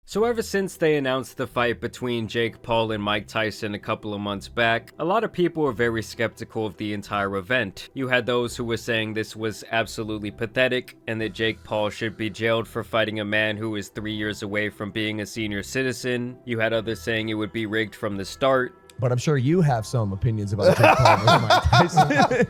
So ever since they announced the fight between Jake Paul and Mike Tyson a couple of months back, a lot of people were very skeptical of the entire event. You had those who were saying this was absolutely pathetic and that Jake Paul should be jailed for fighting a man who is 3 years away from being a senior citizen. You had others saying it would be rigged from the start. But I'm sure you have some opinions about Jake Paul versus Mike Tyson.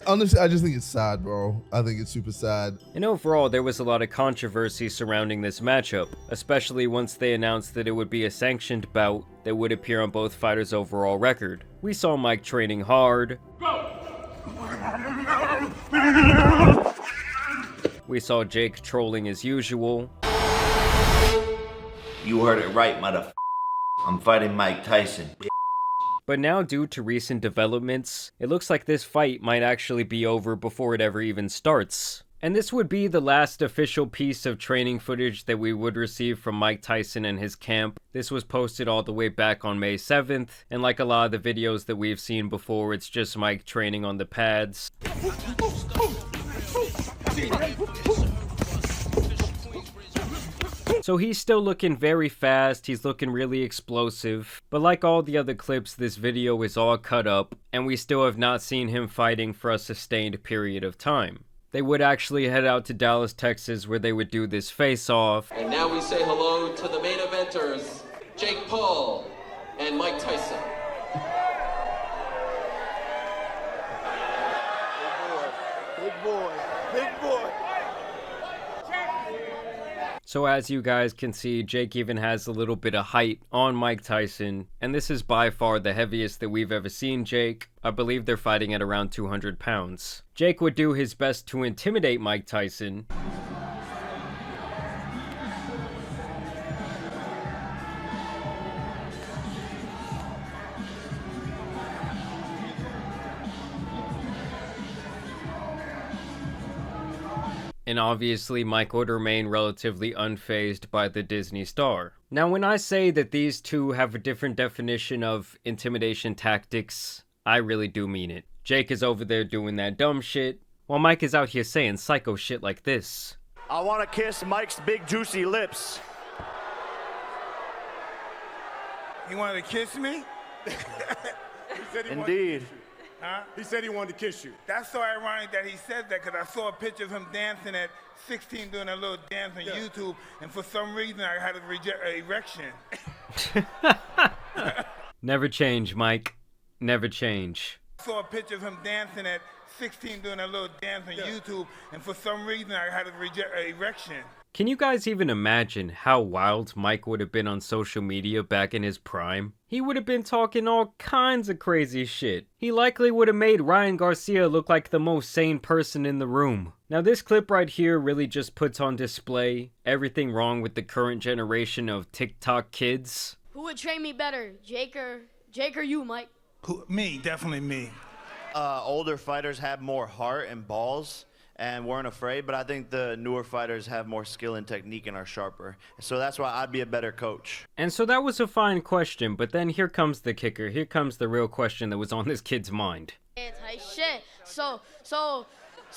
Honestly, I just think it's sad, bro. I think it's super sad. And overall, there was a lot of controversy surrounding this matchup, especially once they announced that it would be a sanctioned bout that would appear on both fighters' overall record. We saw Mike training hard. We saw Jake trolling as usual. You heard it right, motherfucker. I'm fighting Mike Tyson. But now, due to recent developments, it looks like this fight might actually be over before it ever even starts. And this would be the last official piece of training footage that we would receive from Mike Tyson and his camp. This was posted all the way back on May 7th, and like a lot of the videos that we've seen before, it's just Mike training on the pads. So he's still looking very fast, he's looking really explosive, but like all the other clips, this video is all cut up, and we still have not seen him fighting for a sustained period of time. They would actually head out to Dallas, Texas, where they would do this face-off. And now we say hello to the main eventers, Jake Paul and Mike Tyson. Big boy, big boy. So as you guys can see, Jake even has a little bit of height on Mike Tyson, and this is by far the heaviest that we've ever seen Jake. I believe they're fighting at around 200 pounds. Jake would do his best to intimidate Mike Tyson. And obviously, Mike would remain relatively unfazed by the Disney star. Now, when I say that these two have a different definition of intimidation tactics, I really do mean it. Jake is over there doing that dumb shit, while Mike is out here saying psycho shit like this. I want to kiss Mike's big juicy lips. He wanted to kiss me? Indeed. Huh? He said he wanted to kiss you. That's so ironic that he said that, because I saw a picture of him dancing at 16 doing a little dance on YouTube, and for some reason I had an erection. Never change, Mike. Never change. I saw a picture of him dancing at 16 doing a little dance on YouTube, and for some reason I had an erection. Can you guys even imagine how wild Mike would have been on social media back in his prime? He would have been talking all kinds of crazy shit. He likely would have made Ryan Garcia look like the most sane person in the room. Now this clip right here really just puts on display everything wrong with the current generation of TikTok kids. Who would train me better, Jake or you, Mike? Me, definitely me. Older fighters have more heart and balls and weren't afraid, but I think the newer fighters have more skill and technique and are sharper. So that's why I'd be a better coach. And so that was a fine question, but then here comes the kicker. Here comes the real question that was on this kid's mind. Shit. So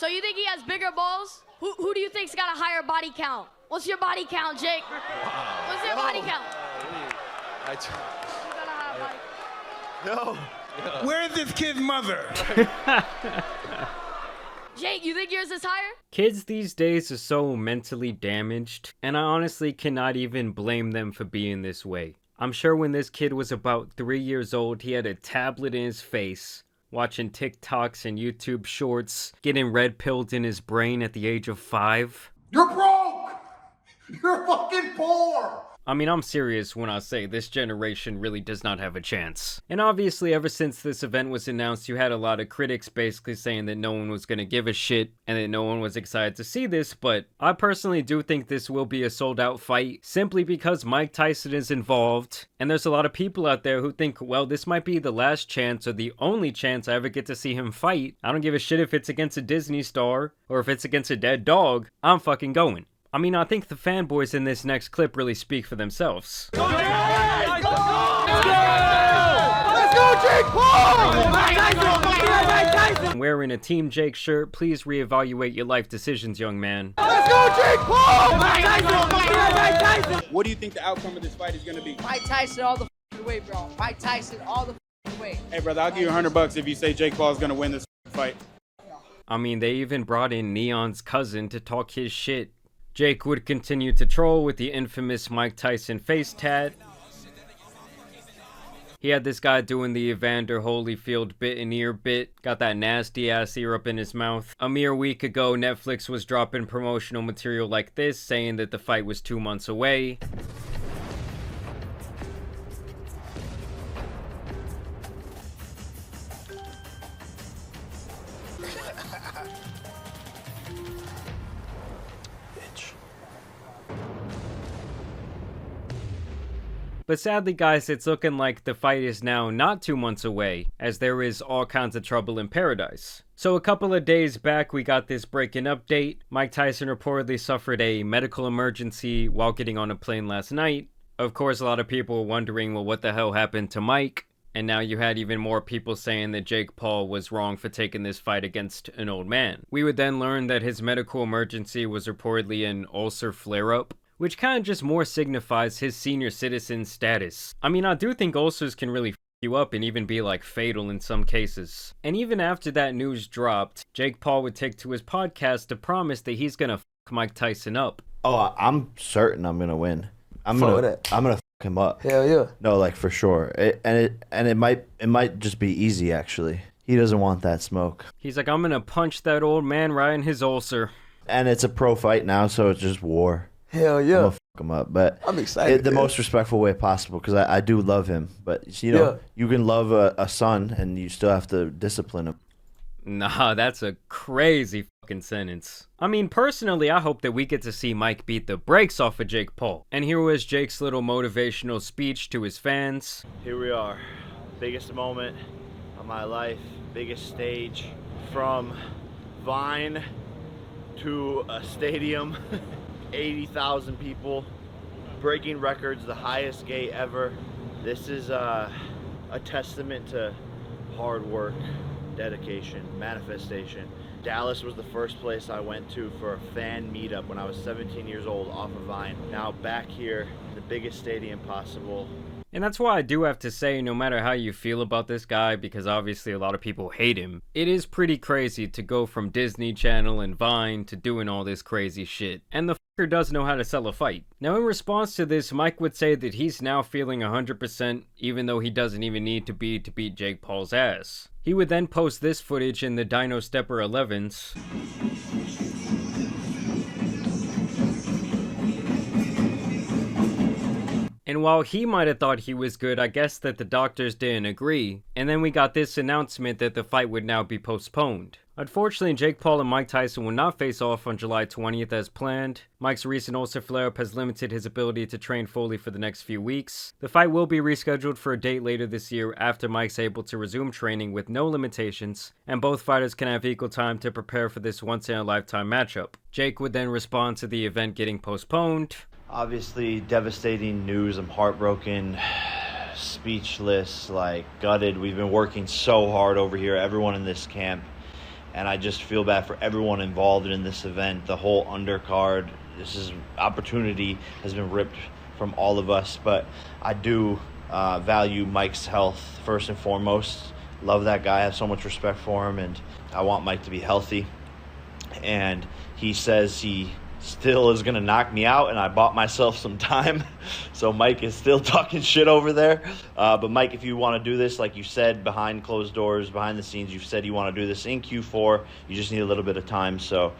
you think he has bigger balls? Who do you think's got a higher body count? What's your body count, Jake? What's your body count? No. Where is this kid's mother? Jake, you think yours is higher? Kids these days are so mentally damaged, and I honestly cannot even blame them for being this way. I'm sure when this kid was about 3 years old, he had a tablet in his face, watching TikToks and YouTube shorts, getting red-pilled in his brain at the age of 5. You're broke! You're fucking poor! I mean, I'm serious when I say this generation really does not have a chance. And obviously, ever since this event was announced, you had a lot of critics basically saying that no one was going to give a shit and that no one was excited to see this, but I personally do think this will be a sold-out fight simply because Mike Tyson is involved, and there's a lot of people out there who think, well, this might be the last chance or the only chance I ever get to see him fight. I don't give a shit if it's against a Disney star or if it's against a dead dog. I'm fucking going. I mean, I think the fanboys in this next clip really speak for themselves. Go, Jake! Let's go! Let's go, Jake Paul! Wearing a Team Jake shirt, please reevaluate your life decisions, young man. Let's go, Jake Paul! What do you think the outcome of this fight is going to be? Mike Tyson all the way, bro. Mike Tyson all the way. Hey, brother, I'll give you $100 if you say Jake Paul's going to win this fight. I mean, they even brought in Neon's cousin to talk his shit. Jake would continue to troll with the infamous Mike Tyson face tat. He had this guy doing the Evander Holyfield bit and ear bit, got that nasty ass ear up in his mouth. A mere week ago, Netflix was dropping promotional material like this, saying that the fight was 2 months away. But sadly, guys, it's looking like the fight is now not 2 months away, as there is all kinds of trouble in paradise. So a couple of days back, we got this breaking update. Mike Tyson reportedly suffered a medical emergency while getting on a plane last night. Of course, a lot of people were wondering, well, what the hell happened to Mike? And now you had even more people saying that Jake Paul was wrong for taking this fight against an old man. We would then learn that his medical emergency was reportedly an ulcer flare-up, which kind of just more signifies his senior citizen status. I mean, I do think ulcers can really f you up and even be like fatal in some cases. And even after that news dropped, Jake Paul would take to his podcast to promise that he's gonna f Mike Tyson up. Oh, I'm certain I'm gonna win. I'm gonna f him up. Hell yeah. No, like for sure. It might just be easy actually. He doesn't want that smoke. He's like, I'm gonna punch that old man right in his ulcer. And it's a pro fight now, so it's just war. Hell yeah. I'm gonna f him up, but I'm excited. The most respectful way possible, because I do love him. But you know, you can love a son and you still have to discipline him. Nah, that's a crazy fucking sentence. I mean, personally, I hope that we get to see Mike beat the brakes off of Jake Paul. And here was Jake's little motivational speech to his fans. Here we are, biggest moment of my life, biggest stage, from Vine to a stadium, 80,000 people, breaking records, the highest gate ever. This is a testament to hard work, dedication, manifestation. Dallas was the first place I went to for a fan meetup when I was 17 years old off of Vine. Now back here, the biggest stadium possible. And that's why I do have to say, no matter how you feel about this guy, because obviously a lot of people hate him, it is pretty crazy to go from Disney Channel and Vine to doing all this crazy shit. And the fucker does know how to sell a fight. Now in response to this, Mike would say that he's now feeling 100%, even though he doesn't even need to beat Jake Paul's ass. He would then post this footage in the Dino Stepper 11s. And while he might have thought he was good, I guess that the doctors didn't agree. And then we got this announcement that the fight would now be postponed. Unfortunately, Jake Paul and Mike Tyson will not face off on July 20th as planned. Mike's recent ulcer flare-up has limited his ability to train fully for the next few weeks. The fight will be rescheduled for a date later this year after Mike's able to resume training with no limitations, and both fighters can have equal time to prepare for this once-in-a-lifetime matchup. Jake would then respond to the event getting postponed. Obviously, devastating news. I'm heartbroken, speechless, like gutted. We've been working so hard over here, everyone in this camp, and I just feel bad for everyone involved in this event, the whole undercard. This opportunity has been ripped from all of us, but I do value Mike's health first and foremost. Love that guy, I have so much respect for him, and I want Mike to be healthy. And he says he still is gonna knock me out, and I bought myself some time. So Mike is still talking shit over there. But Mike, if you want to do this, like you said, behind closed doors, behind the scenes, you've said you want to do this in Q4. You just need a little bit of time. So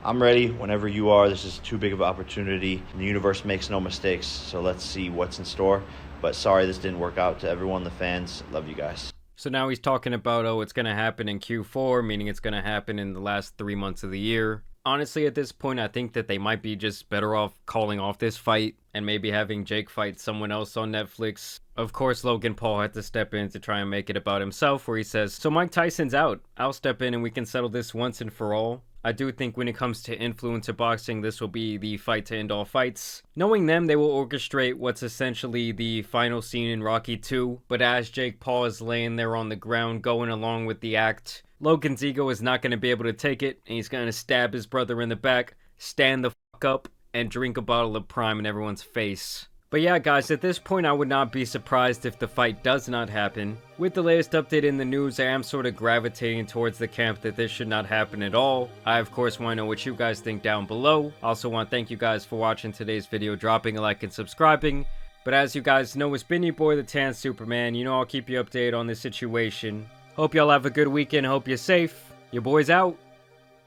I'm ready whenever you are. This is too big of an opportunity. The universe makes no mistakes. So let's see what's in store. But sorry this didn't work out. To everyone, the fans, love you guys. So now he's talking about, oh, it's gonna happen in Q4, meaning it's gonna happen in the last 3 months of the year. Honestly, at this point, I think that they might be just better off calling off this fight and maybe having Jake fight someone else on Netflix. Of course, Logan Paul had to step in to try and make it about himself, where he says, so Mike Tyson's out. I'll step in and we can settle this once and for all. I do think when it comes to influencer boxing, this will be the fight to end all fights. Knowing them, they will orchestrate what's essentially the final scene in Rocky 2, but as Jake Paul is laying there on the ground going along with the act, Logan's ego is not going to be able to take it, and he's going to stab his brother in the back, stand the fuck up, and drink a bottle of Prime in everyone's face. But yeah, guys, at this point, I would not be surprised if the fight does not happen. With the latest update in the news, I am sort of gravitating towards the camp that this should not happen at all. I, of course, want to know what you guys think down below. Also want to thank you guys for watching today's video, dropping a like and subscribing. But as you guys know, it's been your boy, the Tan Superman. You know I'll keep you updated on this situation. Hope y'all have a good weekend. Hope you're safe. Your boy's out.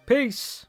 Peace.